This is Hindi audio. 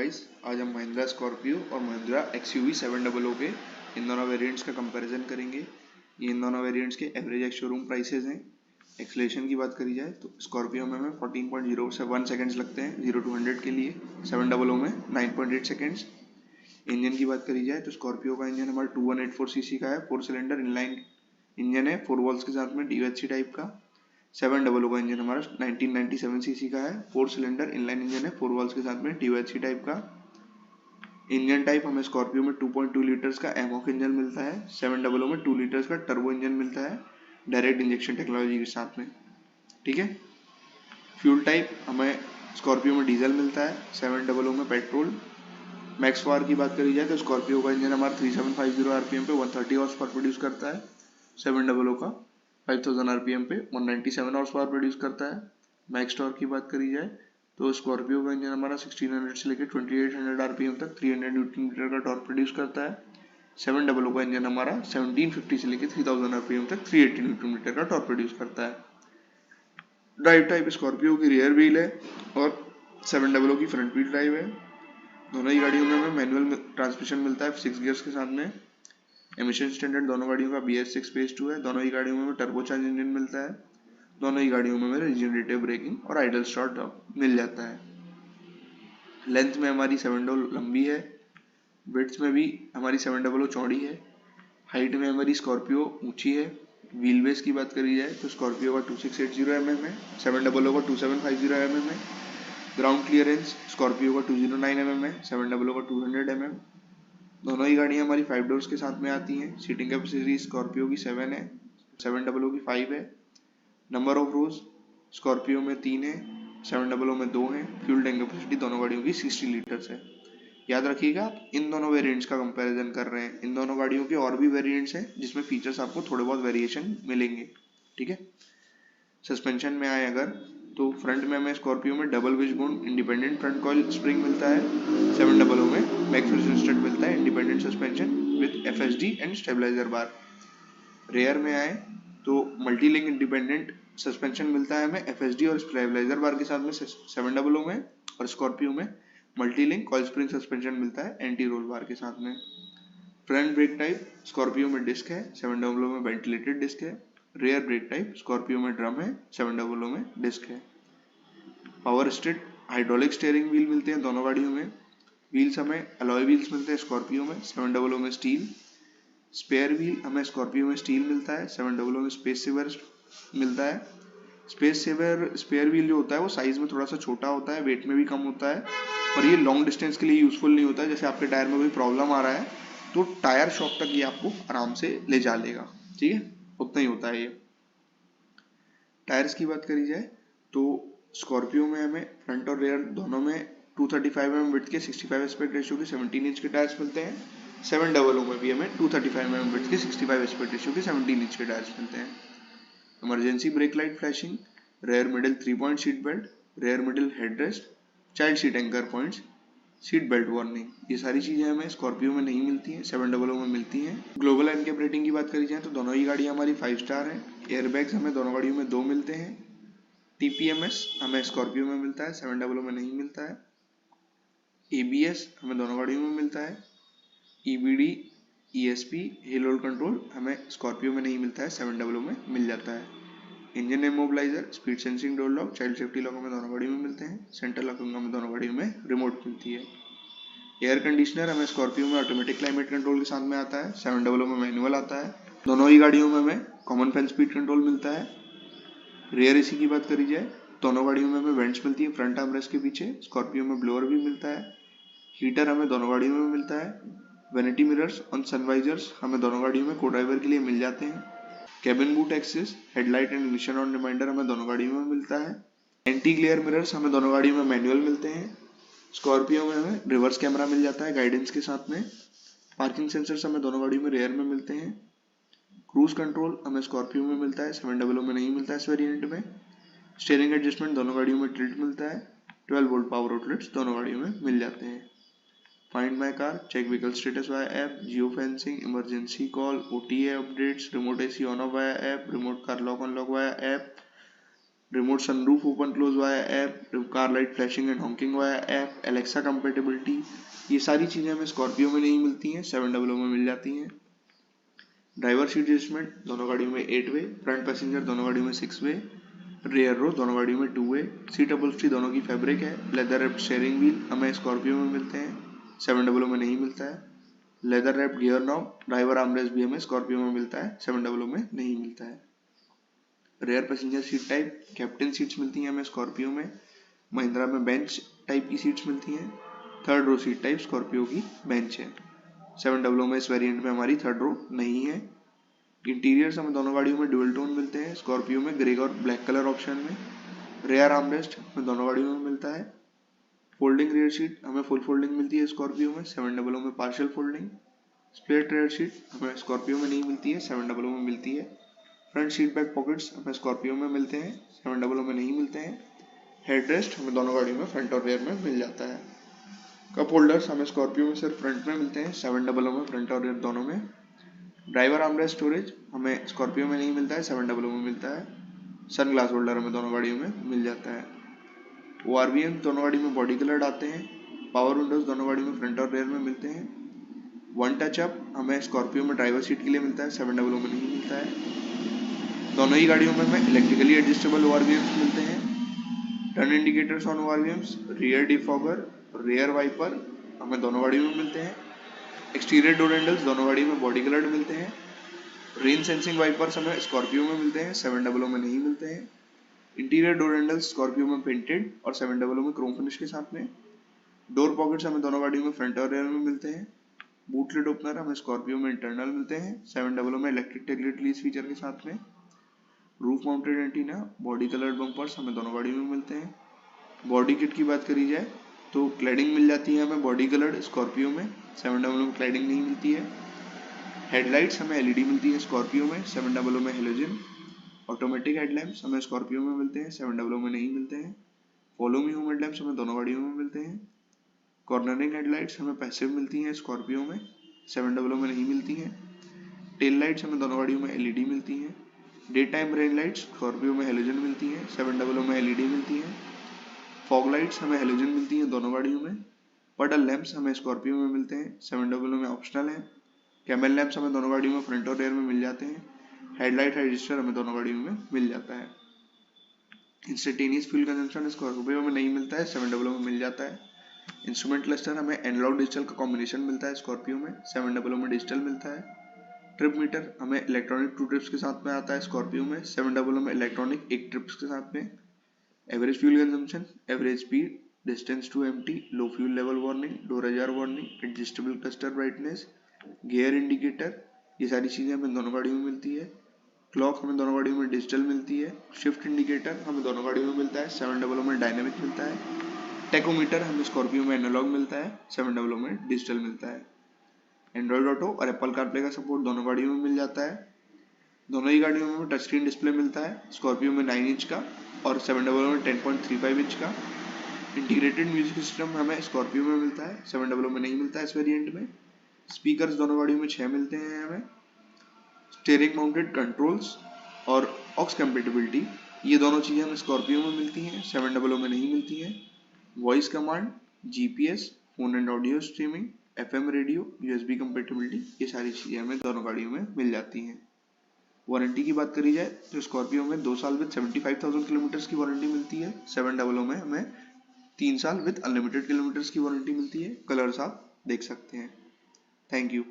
गाइस, आज हम महिंद्रा स्कॉर्पियो और महिंद्रा XUV 700 के इन दोनों वेरिएंट्स का कंपैरिजन करेंगे। ये इन दोनों वेरिएंट्स के एवरेज एक्स शोरूम प्राइसेस हैं। एक्सेलरेशन की बात करी जाए तो स्कॉर्पियो में हमें 14.01 सेकेंड्स लगते हैं 0 to 100 के लिए, 700 में 9.8 सेकेंड्स। इंजन की बात करी जाए तो स्कॉर्पियो का इंजन हमारा 2184 सीसी का है, 4 सिलेंडर इनलाइन इंजन है, 4 वॉल्व्स के साथ में DOHC टाइप का। 700 का इंजन हमारा 1997 सीसी का है, 4 सिलेंडर इनलाइन इंजन है, 4 वॉल्व्स के साथ में DOHC टाइप का। इंजन टाइप हमें स्कॉर्पियो में 2.2 लीटर्स का एमॉक इंजन मिलता है, 700 में 2 लीटर्स का टर्बो इंजन मिलता है डायरेक्ट इंजेक्शन टेक्नोलॉजी के साथ में। ठीक है। फ्यूल टाइप हमें स्कॉर्पियो में डीजल मिलता है, 700 में पेट्रोल। मैक्स पावर की बात करी जाए तो स्कॉर्पियो का इंजन हमारा 3750 आरपीएम पे 130 हॉर्स पावर प्रोड्यूस करता है, 700 का 5000 आरपीएम पे 197 हॉर्स पावर प्रोड्यूस करता है। मैक्स टॉर्क की बात करी जाए तो स्कॉर्पियो का इंजन हमारा 1600 से लेकर 2800 आरपीएम तक 300 न्यूटन मीटर का टॉर्क प्रोड्यूस करता है। 700 का इंजन हमारा 1750 से लेकर 3000 आरपीएम तक 380 न्यूटन मीटर का टॉर्क प्रोड्यूस करता है। ड्राइव टाइप स्कॉर्पियो की रियर व्हील है और 700 की फ्रंट व्हील ड्राइव है। दोनों ही गाड़ियों में हमें मैनुअल ट्रांसमिशन मिलता है 6 गियर्स के साथ में। एमिशन स्टैंडर्ड दोनों गाड़ियों का BS6 फेज 2 है। दोनों ही गाड़ियों में टर्बोचार्ज इंजन मिलता है। दोनों ही गाड़ियों में हमें रिजनरेटिव ब्रेकिंग और आइडल स्टार्ट मिल जाता है। लेंथ में हमारी 700 लंबी है, विड्थ में भी हमारी 700 चौड़ी है, हाइट में हमारी स्कॉर्पियो ऊंची है। व्हील बेस की बात करी जाए तो स्कॉर्पियो का 2680 mm है, 700 का 2750 mm है। ग्राउंड क्लियरेंस स्कॉर्पियो का 209 mm है, 700 का 200 mm। दोनों ही गाड़ियां हमारी 5 डोर्स के साथ में आती हैं। सीटिंग कैपेसिटी स्कॉर्पियो की 7 है, 700 की 5 है। नंबर ऑफ रोज स्कॉर्पियो में 3 है, 700 में 2 है। फ्यूल टैंक कैपेसिटी दोनों गाड़ियों की 60 लीटर्स है। याद रखिएगा, आप इन दोनों वेरिएंट्स का कंपैरिजन कर रहे हैं। इन दोनों गाड़ियों के और भी वेरिएंट्स हैं जिसमें फीचर्स आपको थोड़े बहुत वेरिएशन मिलेंगे। ठीक है। सस्पेंशन में आए अगर तो फ्रंट में हमें स्कॉर्पियो में double wishbone independent front coil spring मिलता है, 700 में मैक्सवेल स्टड मिलता है independent suspension with FSD and stabiliser bar. Rear में आए तो मल्टी लिंक इंडिपेंडेंट सस्पेंशन मिलता है हमें FSD और स्टेबलाइजर बार के साथ में 700 में, और स्कॉर्पियो में multi link coil spring suspension मिलता है एंटी रोल बार के साथ में। फ्रंट ब्रेक टाइप स्कॉर्पियो में डिस्क है, 700 में वेंटिलेटेड डिस्क है। रेयर ब्रेक टाइप स्कॉर्पियो में ड्रम है, 700 में डिस्क है। Power state hydraulic steering wheel मिलते हैं दोनों गाड़ियों में। व्हील्स हमें अलॉय व्हील्स मिलते हैं स्कॉर्पियो में, 700 में स्टील। स्पेयर व्हील हमें स्कॉर्पियो में स्टील मिलता है, 700 में स्पेस सेवर मिलता है। स्पेस सेवर स्पेयर व्हील जो होता है वो साइज में थोड़ा सा छोटा होता है, वेट में भी कम होता है, और ये लॉन्ग डिस्टेंस के लिए यूजफुल नहीं होता है। जैसे आपके टायर में कोई प्रॉब्लम आ रहा है तो टायर शॉप तक ये आपको आराम से ले जा लेगा। ठीक है, उतना ही होता है ये। टायर्स की बात करी जाए तो स्कॉर्पियो में हमें फ्रंट और रेयर दोनों में 235 mm विड्थ के 65 एस्पेक्ट रेशियो के 17 इंच के टायर्स मिलते हैं। 700 में भी हमें 235 mm विड्थ के 65 एस्पेक्ट रेशियो के 17 इंच के टायर्स मिलते हैं। Emergency brake light flashing, rear middle 3 point seat belt, rear middle headrest, child seat anchor points, seat belt warning, ये सारी चीजें हमें स्कॉर्पियो में नहीं मिलती हैं, 700 में मिलती हैं। ग्लोबल एनकैप रेटिंग की बात करी जाए तो दोनों ही गाड़ियां हमारी 5 स्टार हैं। एयरबैग्स हमें दोनों गाड़ियों में 2 मिलते हैं। TPMS हमें स्कॉर्पियो में मिलता है, 700 में नहीं मिलता है। ABS हमें दोनों गाड़ियों में मिलता है। EBD, ESP, hill hold control हमें स्कॉर्पियो में नहीं मिलता है, 700 में मिल जाता है। Engine immobiliser, speed sensing door lock, child safety lock हमें दोनों गाड़ियों में मिलते हैं। सेंटर लॉकिंग हमें दोनों गाड़ियों में रिमोट मिलती है। एयर कंडीशनर हमें स्कॉर्पियो में ऑटोमेटिक क्लाइमेट कंट्रोल के साथ में आता है, 700 में मैनुअल आता है। दोनों ही गाड़ियों में हमें कॉमन फैन स्पीड कंट्रोल मिलता है। रेयर AC की बात करी जाए दोनों गाड़ियों में हमें वेंट्स मिलती है फ्रंट आर्मरेस्ट के पीछे, स्कॉर्पियो में ब्लोअर भी मिलता है। हीटर हमें दोनों गाड़ियों में मिलता है। वेनिटी मिरर्स और सनवाइजर्स हमें दोनों गाड़ियों में को ड्राइवर के लिए मिल जाते हैं। Cabin boot access, headlight and ignition on reminder हमें दोनों गाड़ियों में मिलता है। एंटी ग्लेयर मिरर्स हमें दोनों गाड़ियों में मैनुअल मिलते हैं। स्कॉर्पियो में हमें रिवर्स कैमरा मिल जाता है गाइडेंस के साथ में। पार्किंग सेंसर्स हमें दोनों गाड़ियों में रेयर में मिलते हैं। क्रूज कंट्रोल हमें स्कॉर्पियो में मिलता है, 700 में नहीं मिलता है इस वेरिएंट में। स्टीयरिंग एडजस्टमेंट दोनों गाड़ियों में टिल्ट मिलता है। 12 वोल्ट पावर आउटलेट्स दोनों गाड़ियों में मिल जाते हैं। Find my car, check vehicle status via app, geo fencing, emergency call, OTA updates, remote AC on off via app, remote car lock unlock via app, remote sunroof open close via app, car light flashing and honking via app, Alexa compatibility, ये सारी चीज़ें हमें स्कॉर्पियो में नहीं मिलती हैं, 700 में मिल जाती हैं। ड्राइवर सीट एडजस्टमेंट दोनों गाड़ियों में 8 वे, फ्रंट पैसेंजर दोनों गाड़ियों में 6 वे, रेयर रो दोनों गाड़ियों में 2 वे, सीट अपहोल्स्ट्री दोनों की फैब्रिक है, लेदर रैप्ड स्टीयरिंग व्हील हमें स्कॉर्पियो में मिलते हैं, 700 में नहीं मिलता है। Leather wrapped gear knob, driver armrest भी हमें स्कॉर्पियो में मिलता है, 700 में नहीं मिलता है। Rear passenger seat type captain seats मिलती हैं हमें स्कॉर्पियो में, महिंद्रा में बेंच टाइप की सीट्स मिलती हैं। Third row seat type Scorpio की बेंच है, 700 में इस वेरिएंट में हमारी थर्ड रो नहीं है। इंटीरियर्स हमें दोनों गाड़ियों में डुअल टोन मिलते हैं, स्कॉर्पियो में ग्रे और ब्लैक कलर ऑप्शन में। रेयर आर्मरेस्ट हमें दोनों गाड़ियों में मिलता है। फोल्डिंग रेयर सीट हमें फुल फोल्डिंग मिलती है स्कॉर्पियो में, 700 में partial folding. Split rare seat हमें स्कॉर्पियो में नहीं मिलती है, 700 में मिलती है। फ्रंट सीट बैक पॉकेट्स हमें स्कॉर्पियो में मिलते हैं, 700 में नहीं मिलते हैं। हेडरेस्ट हमें दोनों गाड़ियों में फ्रंट और रेयर में मिल जाता है। कप होल्डर्स हमें स्कॉर्पियो में सिर्फ फ्रंट में मिलते हैं, 700 में फ्रंट और रेयर दोनों में। ड्राइवर आर्मरेस्ट स्टोरेज हमें स्कॉर्पियो में नहीं मिलता है, 700 में मिलता है। सन ग्लास होल्डर हमें दोनों गाड़ियों में मिल जाता है। ORVM दोनों गाड़ी में बॉडी कलर्ड आते हैं। पावर विंडोज दोनों गाड़ी में फ्रंट और रेयर में मिलते हैं। वन टच अप हमें स्कॉर्पियो में ड्राइवर सीट के लिए मिलता है, 700 में नहीं मिलता है। दोनों ही गाड़ियों में हमें इलेक्ट्रिकली एडजस्टेबल ORVMs मिलते हैं। Turn indicators on ORVMs, rear defogger, rear wiper हमें दोनों गाड़ियों में मिलते हैं। एक्सटीरियर डोर हैंडल्स दोनों गाड़ियों में बॉडी कलर्ड मिलते हैं। रेन सेंसिंग वाइपर्स हमें स्कॉर्पियो में मिलते हैं, 700 में नहीं मिलते हैं। इंटीरियर डोर हैंडल्स स्कॉर्पियो में पेंटेड और 700 में क्रोम फिनिश के साथ में। डोर पॉकेट्स हमें दोनों गाड़ियों में फ्रंट और रेयर में मिलते हैं। बूट लिड ओपनर हमें स्कॉर्पियो में इंटरनल मिलते हैं, 700 में इलेक्ट्रिक टेलगेट लीज फीचर के साथ में। Roof mounted antenna, body coloured bumpers हमें दोनों गाड़ियों में मिलते हैं। बॉडी किट की बात करी जाए तो क्लैडिंग मिल जाती है हमें बॉडी कलर्ड स्कॉर्पियो में, 700 में क्लैडिंग नहीं मिलती है। हेडलाइट्स हमें LED मिलती है स्कॉर्पियो में, 700 में हेलोजन। ऑटोमेटिक हेडलैम्प्स हमें स्कॉर्पियो में मिलते हैं, 700 में नहीं मिलते हैं। फॉलो मी होम हेडलैम्प्स हमें दोनों गाड़ियों में मिलते हैं। कॉर्नरिंग हेडलाइट्स हमें पैसिव मिलती हैं स्कॉर्पियो में, 700 में नहीं मिलती हैं। टेल लाइट्स हमें दोनों गाड़ियों में LED मिलती हैं। Day time rain lights Scorpio में हेलोजन मिलती हैं, 700 में LED मिलती हैं। फॉग लाइट्स हमें हेलोजन मिलती हैं दोनों गाड़ियों में। पडल लैंप्स हमें स्कॉर्पियो में मिलते हैं, 700 में ऑप्शनल है। कैमल लैंप्स हमें दोनों गाड़ियों में फ्रंट और रेयर में मिल जाते हैं। हेडलाइट रजिस्टर हमें दोनों गाड़ियों में मिल जाता है। इंस्टेंटेनियस फ्यूल कंजम्पशन स्कॉर्पियो में नहीं मिलता है, 700 में मिल जाता है। इंस्ट्रूमेंट क्लस्टर हमें एनालॉग डिजिटल का कॉम्बिनेशन मिलता है स्कॉर्पियो में, 700 में डिजिटल मिलता है। ट्रिप मीटर हमें इलेक्ट्रॉनिक 2 ट्रिप्स के साथ में आता है स्कॉर्पियो में, 700 में इलेक्ट्रॉनिक 1 ट्रिप्स के साथ में। Average fuel consumption, average speed, distance to empty, low fuel level warning, door ajar warning, adjustable cluster brightness, gear indicator, ये सारी चीज़ें हमें दोनों गाड़ियों में मिलती है। क्लॉक हमें दोनों गाड़ियों में डिजिटल मिलती है। शिफ्ट इंडिकेटर हमें दोनों गाड़ियों में मिलता है, 700 में डायनेमिक मिलता है। टेकोमीटर हमें स्कॉर्पियो में एनालॉग मिलता है, 700 में डिजिटल मिलता है। एंड्रॉइड ऑटो और एप्पल कारप्ले का सपोर्ट दोनों गाड़ियों में मिल जाता है। दोनों ही गाड़ियों में टच स्क्रीन डिस्प्ले मिलता है, स्कॉर्पियो में 9 इंच का और 700 में 10.35 इंच का। इंटीग्रेटेड म्यूजिक सिस्टम हमें स्कॉर्पियो में मिलता है, 700 में नहीं मिलता है इस वेरिएंट में। स्पीकर्स दोनों गाड़ियों में 6 मिलते हैं हमें। स्टीयरिंग माउंटेड कंट्रोल्स और ऑक्स कंपेटिबिलिटी, ये दोनों चीज़ें हमें स्कॉर्पियो में मिलती हैं, 700 में नहीं मिलती हैं। Voice command, GPS, phone and audio streaming, FM radio, USB compatibility, ये सारी चीज़ें हमें दोनों गाड़ियों में मिल जाती हैं। वारंटी की बात करी जाए तो स्कॉर्पियो में 2 साल विद 75,000 किलोमीटर्स की वारंटी मिलती है, 700 में हमें 3 साल विद अनलिमिटेड किलोमीटर्स की वारंटी मिलती है। कलर्स आप देख सकते हैं। Thank you.